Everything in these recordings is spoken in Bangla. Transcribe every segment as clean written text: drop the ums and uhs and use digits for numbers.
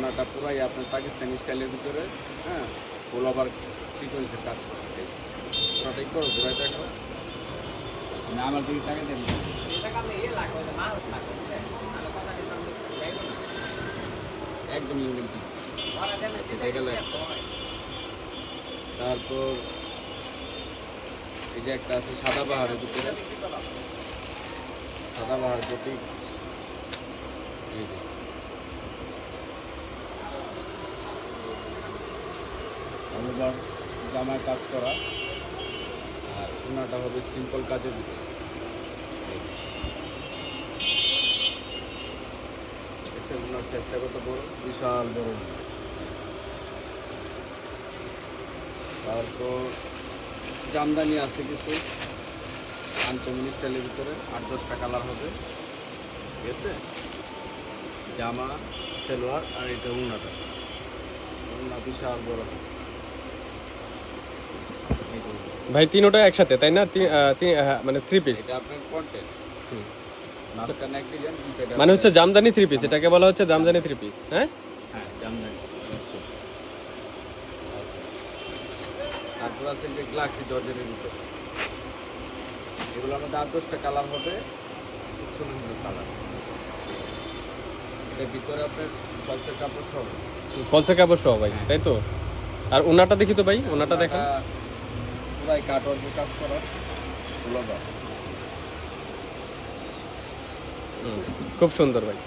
ওনাটা পুরাই আপনার পাকিস্তানি স্টাইলের ভিতরে, হ্যাঁ, ফুল ওভার সিকোয়েন্সের কাজ করা। ওটাই করো, ঘুরাই দেখো না, আমার দিকে টাকা দেন একদম ইউনিক। তারপর এই যে একটা আছে সাদা পাহাড়ের ভিতরে, সাদা পাহাড় বুটিক, এই যে অনুবার জামায় কাজ করা, আর ওনাটা হবে সিম্পল কাজের ভিতরে। ওনার চেষ্টা করতে বড়, বিশাল বড়। তারপর জামদানি আছে কিছু আনকমন স্টাইলের ভিতরে, 8-10টা কালার হবে, ঠিক আছে। জামা, সালোয়ার, আর এটা ওড়নাটা, ওড়না বিশাল বড়। ভাই তিনটা একসাথে তাই না? মানে 3 পিস, এটা আপনার কন্টেন্ট মাঝখানে এক ডিজাইন, মানে হচ্ছে জামদানি 3 পিস, এটাকে বলা হচ্ছে জামদানি 3 পিস। হ্যাঁ হ্যাঁ, জামদানি। তারপর আছে যে গ্লাক্সি জর্জেটের ভিতরে, এগুলো আমাদের 8-10টা কালার হবে, খুব সুন্দর সুন্দর কালার। এটার ভিতরে আপনার ফলসের কাপড় সহ, ফলসের কাপড় সহ ভাই, তাই তো? আর ওনাটা দেখি তো ভাই, ওনাটা দেখেন, পুরাই কাটওয়ার্কের কাজ করা, ফুলবা খুব সুন্দর ভাই।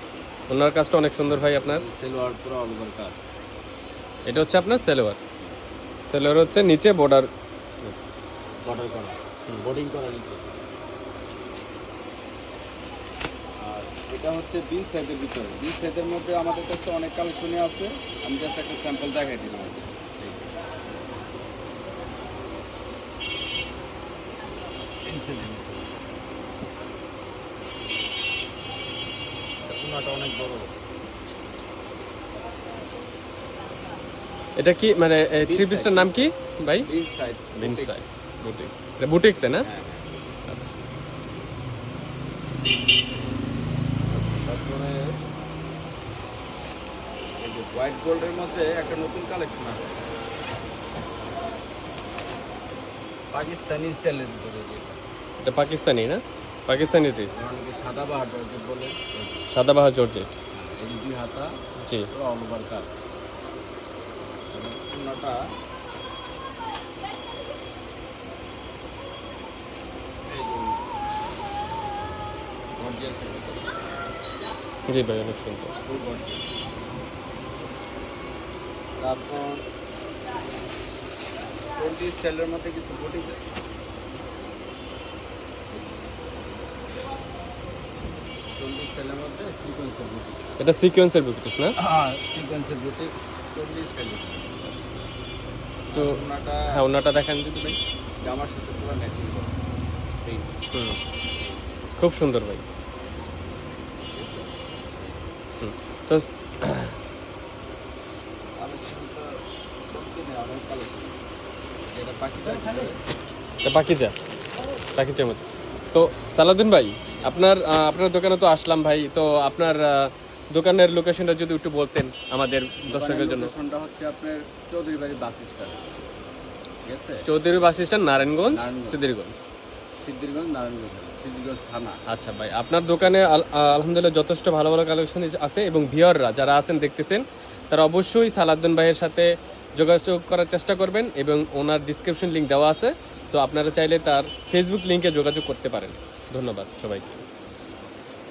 ওনার কাজটা অনেক সুন্দর ভাই আপনার। সেলোয়ার পুরো অল ওভার কাজ। এটা হচ্ছে আপনার সালোয়ার, সালোয়ার হচ্ছে নিচে বর্ডার বর্ডার করা, বোর্ডিং করা নিচে। আর এটা হচ্ছে বিন সাইজের ভিতরে, বিন সাইজের মধ্যে আমাদের কাছে অনেক কালেকশনই আছে, আমি জাস্ট একটা স্যাম্পল দেখাই দিলাম। অনেক বড়। এটা কি মানে 3 পিসটার নাম কি ভাই? বিন সাইজ, বিন সাইজ বুটিক, এটা বুটিক্সে না? হ্যাঁ। তারপরে এই যে হোয়াইট গোল্ডের মধ্যে একটা নতুন কালেকশন আছে, পাকিস্তানি স্টাইলের ভিতরে। এটা পাকিস্তানি না? পাকিস্তানি ড্রেস, অনেকে সাদা বাহার জর্জেট বলে। সাদাবাহার জর্জেট, এই যে 2 হাতা, জি। পুরো অল ওভার কাজ। ওনাটা এই যে গর্জিয়াসের ভিতরে, জি ভাই অনেক সুন্দর। ফুল গর্জিয়াস। তারপর 20 স্টাইলের মধ্যে কিছু বুটিক, 20 স্টাইলের মধ্যে সিকোয়েন্সের বুটিক। এটা সিকোয়েন্সের বুটিক্স না? হ্যাঁ, সিকোয়েন্সের বুটিক 20 স্টাইলের। তো ওনাটা হ্যাঁ, ওনাটা দেখান দিদি ভাই। জামার সাথে পুরো ম্যাচিং করা। এই খুব সুন্দর ভাই। তো এটা পাকিস্তান, এটা পাকিজা মধ্যে। তো সালাউদ্দিন ভাই, আপনার আপনার দোকানে তো আসলাম ভাই, তো আপনার দোকানের লোকেশনটা যদি একটু বলতেন আমাদের দর্শকের জন্য। লোকেশনটা হচ্ছে আপনার চৌধুরী বাড়ি বাস স্ট্যান্ড, ঠিক আছে। Chowdhury bus stand, Narayanganj, Narayanganj. সিদ্ধিরগঞ্জ। সিদ্ধিরগঞ্জ, নারায়ণগঞ্জ, সিদ্ধিরগঞ্জ থানা। আচ্ছা ভাই, আপনার দোকানে আলহামদুলিল্লাহ যথেষ্ট ভালো ভালো কালেকশন আছে, এবং ভিউয়াররা যারা আছেন দেখতেছেন তারা অবশ্যই সালাউদ্দিন ভাইয়ের সাথে যোগাযোগ করার চেষ্টা করবেন, এবং ওনার ডিসক্রিপশন লিংক দেওয়া আছে, তো আপনারা চাইলে তার ফেসবুক লিংকে যোগাযোগ করতে পারেন। ধন্যবাদ সবাইকে।